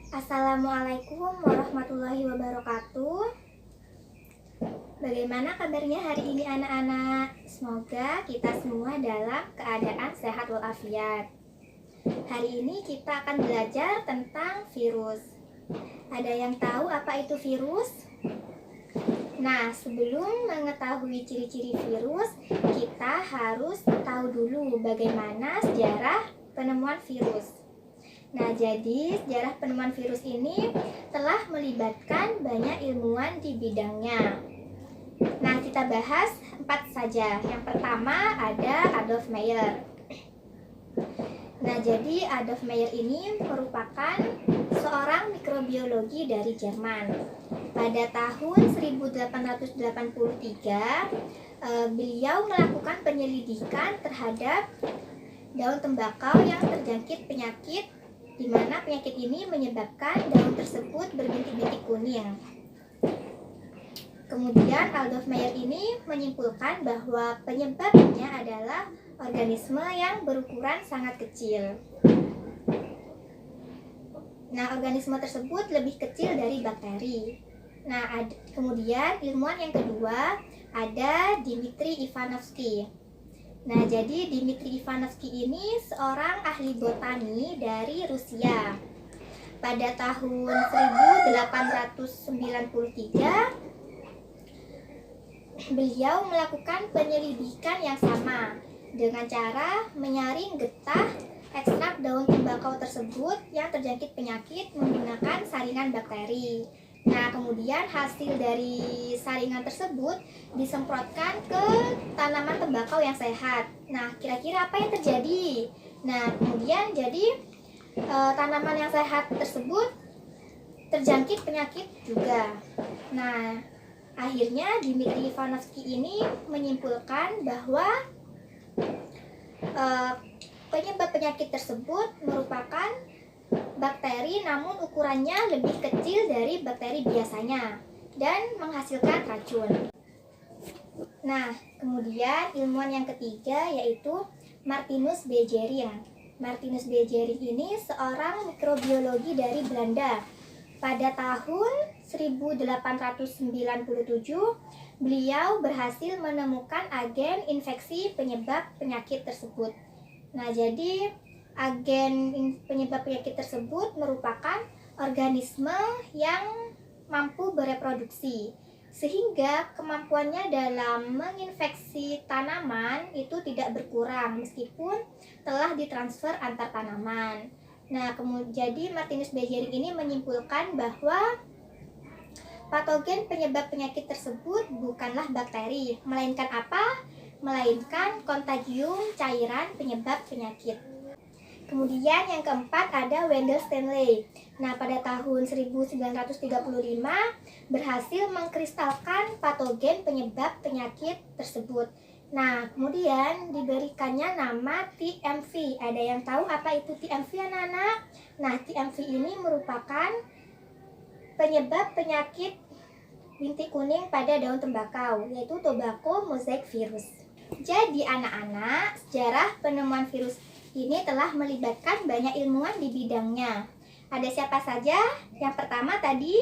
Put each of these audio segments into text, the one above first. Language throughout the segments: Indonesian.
Assalamualaikum warahmatullahi wabarakatuh. Bagaimana kabarnya hari ini anak-anak? Semoga kita semua dalam keadaan sehat walafiat. Hari ini kita akan belajar tentang virus. Ada yang tahu apa itu virus? Nah, sebelum mengetahui ciri-ciri virus, kita harus tahu dulu bagaimana sejarah penemuan virus. Nah, jadi sejarah penemuan virus ini telah melibatkan banyak ilmuwan di bidangnya. Nah, kita bahas 4 saja. Yang pertama ada Adolf Meyer. Nah, jadi Adolf Meyer ini merupakan seorang mikrobiologi dari Jerman. Pada tahun 1883, beliau melakukan penyelidikan terhadap daun tembakau yang terjangkit penyakit, di mana penyakit ini menyebabkan daun tersebut berbintik-bintik kuning. Kemudian Adolf Meyer ini menyimpulkan bahwa penyebabnya adalah organisme yang berukuran sangat kecil. Nah, organisme tersebut lebih kecil dari bakteri. Nah, kemudian ilmuwan yang kedua ada Dmitri Ivanovsky. Nah, jadi Dmitri Ivanovsky ini seorang ahli botani dari Rusia. Pada tahun 1893, beliau melakukan penyelidikan yang sama dengan cara menyaring getah ekstrak daun tembakau tersebut yang terjangkit penyakit menggunakan saringan bakteri. Nah, kemudian hasil dari saringan tersebut disemprotkan ke tanaman tembakau yang sehat. Nah, kira-kira apa yang terjadi? Nah, kemudian jadi tanaman yang sehat tersebut terjangkit penyakit juga. Nah, akhirnya Dmitri Ivanovsky ini menyimpulkan bahwa penyebab penyakit tersebut merupakan bakteri, namun ukurannya lebih kecil dari bakteri biasanya dan menghasilkan racun. Nah, kemudian ilmuwan yang ketiga yaitu Martinus Beijering. Martinus Beijering ini seorang mikrobiologi dari Belanda. Pada tahun 1897, beliau berhasil menemukan agen infeksi penyebab penyakit tersebut. Nah, jadi agen penyebab penyakit tersebut merupakan organisme yang mampu bereproduksi, sehingga kemampuannya dalam menginfeksi tanaman itu tidak berkurang meskipun telah ditransfer antar tanaman. Nah, jadi Martinus Beijering ini menyimpulkan bahwa patogen penyebab penyakit tersebut bukanlah bakteri, melainkan apa? Melainkan kontagium cairan penyebab penyakit. Kemudian yang keempat ada Wendell Stanley. Nah, pada tahun 1935 berhasil mengkristalkan patogen penyebab penyakit tersebut. Nah, kemudian diberikannya nama TMV. Ada yang tahu apa itu TMV, anak-anak? Nah, TMV ini merupakan penyebab penyakit bintik kuning pada daun tembakau, yaitu tobacco mosaic virus. Jadi anak-anak, sejarah penemuan virus ini telah melibatkan banyak ilmuwan di bidangnya. Ada siapa saja? Yang pertama tadi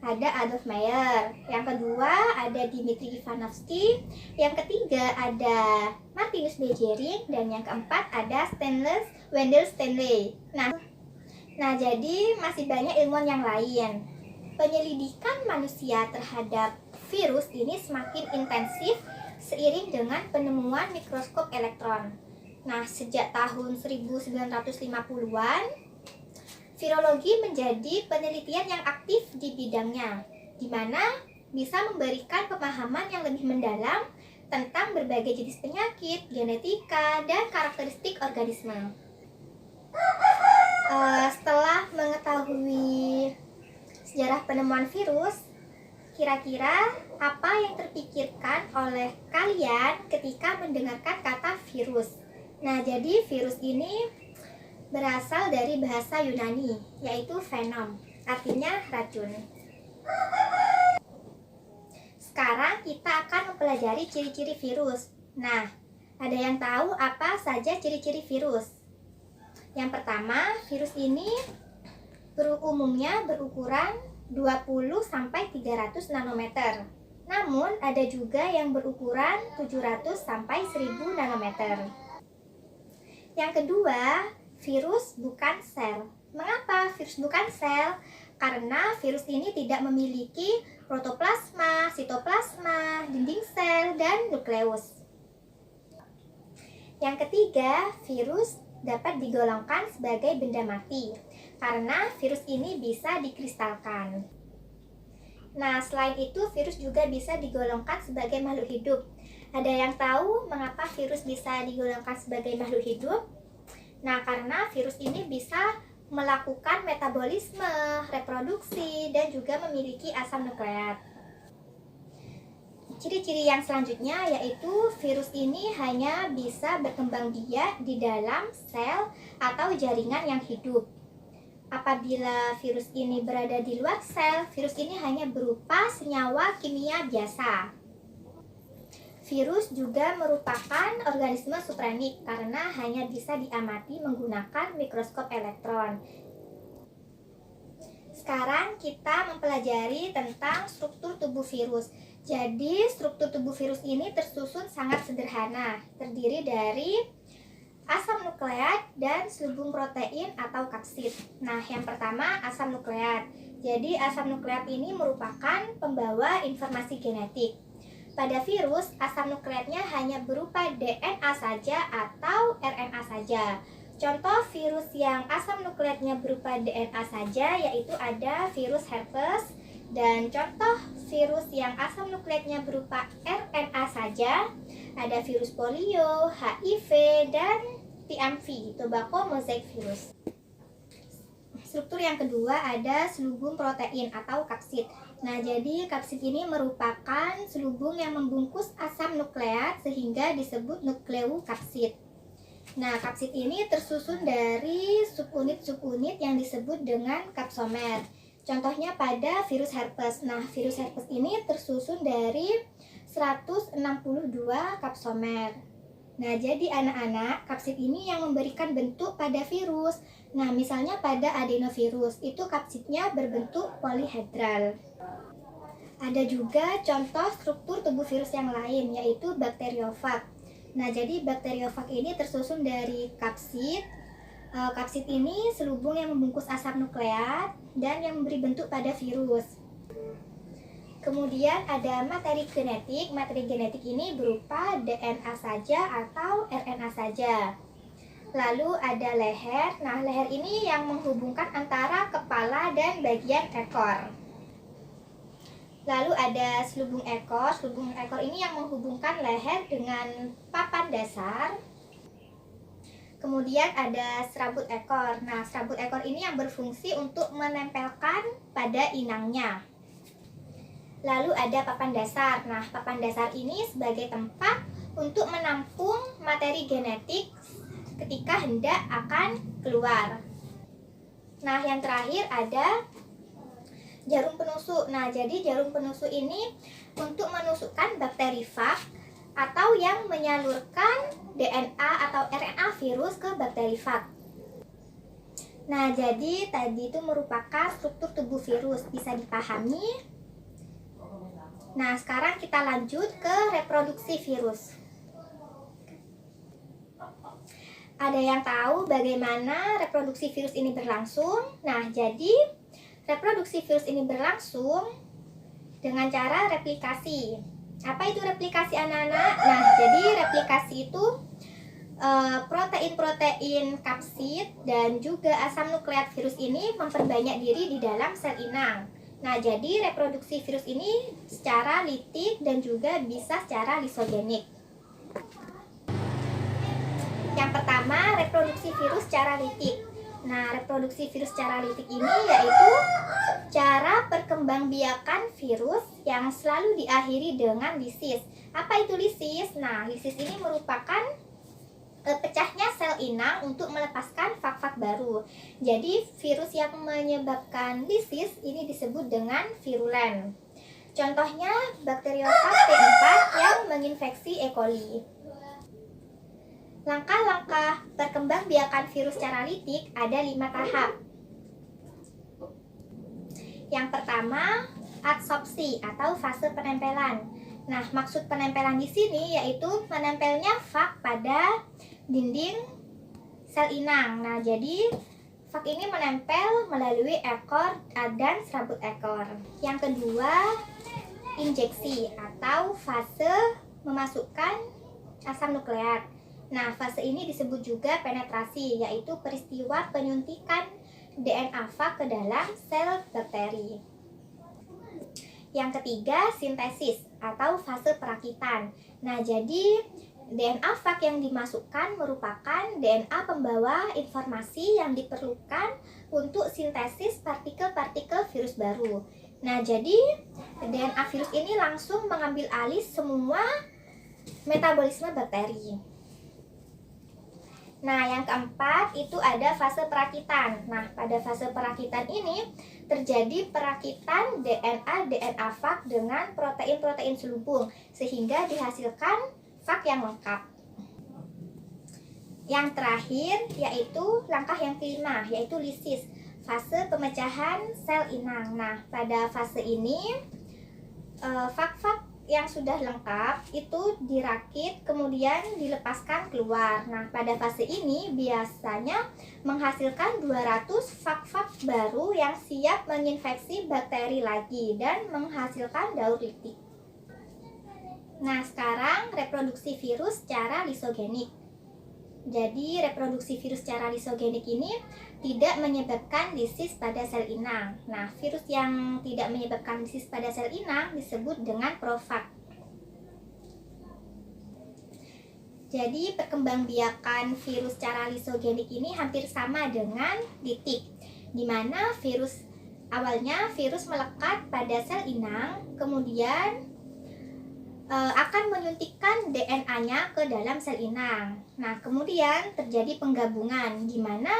ada Adolf Meyer, yang kedua ada Dmitri Ivanovsky, yang ketiga ada Martinus Beijering, dan yang keempat ada Wendell Stanley. Nah, jadi masih banyak ilmuwan yang lain. Penyelidikan manusia terhadap virus ini semakin intensif seiring dengan penemuan mikroskop elektron. Nah, sejak tahun 1950-an, virologi menjadi penelitian yang aktif di bidangnya, di mana bisa memberikan pemahaman yang lebih mendalam tentang berbagai jenis penyakit, genetika, dan karakteristik organisme. Setelah mengetahui sejarah penemuan virus, kira-kira apa yang terpikirkan oleh kalian ketika mendengarkan kata virus? Nah, jadi virus ini berasal dari bahasa Yunani, yaitu venom, artinya racun. Sekarang kita akan mempelajari ciri-ciri virus. Nah, ada yang tahu apa saja ciri-ciri virus? Yang pertama, virus ini umumnya berukuran 20-300 nanometer. Namun ada juga yang berukuran 700-1000 nanometer. Yang kedua, virus bukan sel. Mengapa virus bukan sel? Karena virus ini tidak memiliki protoplasma, sitoplasma, dinding sel, dan nukleus. Yang ketiga, virus dapat digolongkan sebagai benda mati karena virus ini bisa dikristalkan. Nah, selain itu virus juga bisa digolongkan sebagai makhluk hidup. Ada yang tahu mengapa virus bisa digolongkan sebagai makhluk hidup? Nah, karena virus ini bisa melakukan metabolisme, reproduksi, dan juga memiliki asam nukleat. Ciri-ciri yang selanjutnya yaitu virus ini hanya bisa berkembang biak di dalam sel atau jaringan yang hidup. Apabila virus ini berada di luar sel, virus ini hanya berupa senyawa kimia biasa. Virus juga merupakan organisme supranik karena hanya bisa diamati menggunakan mikroskop elektron. Sekarang kita mempelajari tentang struktur tubuh virus. Jadi, struktur tubuh virus ini tersusun sangat sederhana, terdiri dari asam nukleat dan selubung protein atau kapsid. Nah, yang pertama asam nukleat. Jadi, asam nukleat ini merupakan pembawa informasi genetik. Pada virus, asam nukleatnya hanya berupa DNA saja atau RNA saja. Contoh virus yang asam nukleatnya berupa DNA saja yaitu ada virus herpes, dan contoh virus yang asam nukleatnya berupa RNA saja ada virus polio, HIV, dan TMV, tobacco mosaic virus. Struktur yang kedua ada selubung protein atau kapsid. Nah, jadi kapsid ini merupakan selubung yang membungkus asam nukleat sehingga disebut nukleokapsid. Nah, kapsid ini tersusun dari subunit-subunit yang disebut dengan kapsomer. Contohnya pada virus herpes. Nah, virus herpes ini tersusun dari 162 kapsomer. Nah, jadi anak-anak, kapsid ini yang memberikan bentuk pada virus. Nah, misalnya pada adenovirus, itu kapsidnya berbentuk polihedral. Ada juga contoh struktur tubuh virus yang lain, yaitu bakteriofag. Nah, jadi bakteriofag ini tersusun dari kapsid. Kapsid ini selubung yang membungkus asam nukleat dan yang memberi bentuk pada virus. Kemudian ada materi genetik. Materi genetik ini berupa DNA saja atau RNA saja. Lalu ada leher. Nah, leher ini yang menghubungkan antara kepala dan bagian ekor. Lalu ada selubung ekor. Selubung ekor ini yang menghubungkan leher dengan papan dasar. Kemudian ada serabut ekor. Nah, serabut ekor ini yang berfungsi untuk menempelkan pada inangnya. Lalu ada papan dasar. Nah, papan dasar ini sebagai tempat untuk menampung materi genetik ketika hendak akan keluar. Nah, yang terakhir ada jarum penusuk. Nah, jadi jarum penusuk ini untuk menusukkan bakterifag atau yang menyalurkan DNA atau RNA virus ke bakterifag. Nah, jadi tadi itu merupakan struktur tubuh virus, bisa dipahami. Nah, sekarang kita lanjut ke reproduksi virus. Ada yang tahu bagaimana reproduksi virus ini berlangsung? Nah, jadi reproduksi virus ini berlangsung dengan cara replikasi. Apa itu replikasi, anak-anak? Nah, jadi replikasi itu protein-protein kapsid dan juga asam nukleat virus ini memperbanyak diri di dalam sel inang. Nah, jadi reproduksi virus ini secara litik dan juga bisa secara lisogenik. Yang pertama, reproduksi virus secara litik. Nah, reproduksi virus secara litik ini yaitu cara perkembangbiakan virus yang selalu diakhiri dengan lisis. Apa itu lisis? Nah, lisis ini merupakan pecahnya sel inang untuk melepaskan fag-fag baru. Jadi virus yang menyebabkan lisis ini disebut dengan virulen. Contohnya bakteriofag T4 yang menginfeksi E. coli. Langkah-langkah perkembangbiakan virus secara litik ada 5 tahap. Yang pertama, adsorpsi atau fase penempelan. Nah, maksud penempelan di sini yaitu menempelnya fag pada dinding sel inang. Nah, jadi fag ini menempel melalui ekor dan serabut ekor. Yang kedua, injeksi atau fase memasukkan asam nukleat. Nah, fase ini disebut juga penetrasi, yaitu peristiwa penyuntikan DNA fag ke dalam sel bakteri. Yang ketiga, sintesis atau fase perakitan. Nah, jadi DNA fag yang dimasukkan merupakan DNA pembawa informasi yang diperlukan untuk sintesis partikel-partikel virus baru. Nah, jadi DNA virus ini langsung mengambil alih semua metabolisme bakteri. Nah, yang keempat itu ada fase perakitan. Nah, pada fase perakitan ini terjadi perakitan DNA fag dengan protein-protein selubung sehingga dihasilkan fag yang lengkap. Yang terakhir yaitu langkah yang kelima, yaitu lisis, fase pemecahan sel inang. Nah, pada fase ini fag-fag yang sudah lengkap itu dirakit kemudian dilepaskan keluar. Nah, pada fase ini biasanya menghasilkan 200 fag-fag baru yang siap menginfeksi bakteri lagi dan menghasilkan daur litik. Nah, sekarang reproduksi virus secara lisogenik. Jadi, reproduksi virus secara lisogenik ini tidak menyebabkan lisis pada sel inang. Nah, virus yang tidak menyebabkan lisis pada sel inang disebut dengan profag. Jadi, perkembangbiakan virus secara lisogenik ini hampir sama dengan litik, di mana awalnya virus melekat pada sel inang, kemudian akan menyuntikkan DNA-nya ke dalam sel inang. Nah, kemudian terjadi penggabungan di mana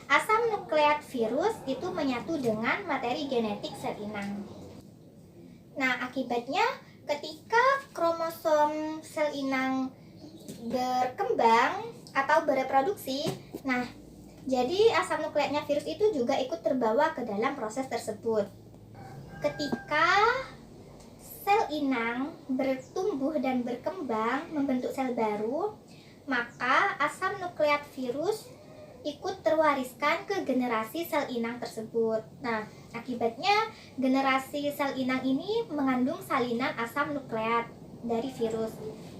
asam nukleat virus itu menyatu dengan materi genetik sel inang. Nah, akibatnya ketika kromosom sel inang berkembang atau bereproduksi, nah, jadi asam nukleatnya virus itu juga ikut terbawa ke dalam proses tersebut. Ketika sel inang bertumbuh dan berkembang membentuk sel baru, maka asam nukleat virus ikut terwariskan ke generasi sel inang tersebut. Nah, akibatnya generasi sel inang ini mengandung salinan asam nukleat dari virus.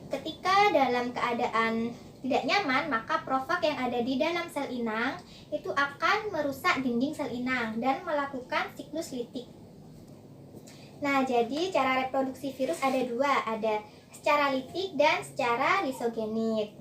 Ketika dalam keadaan tidak nyaman, maka profag yang ada di dalam sel inang itu akan merusak dinding sel inang dan melakukan siklus litik. Nah, jadi cara reproduksi virus ada dua, ada secara litik dan secara lisogenik.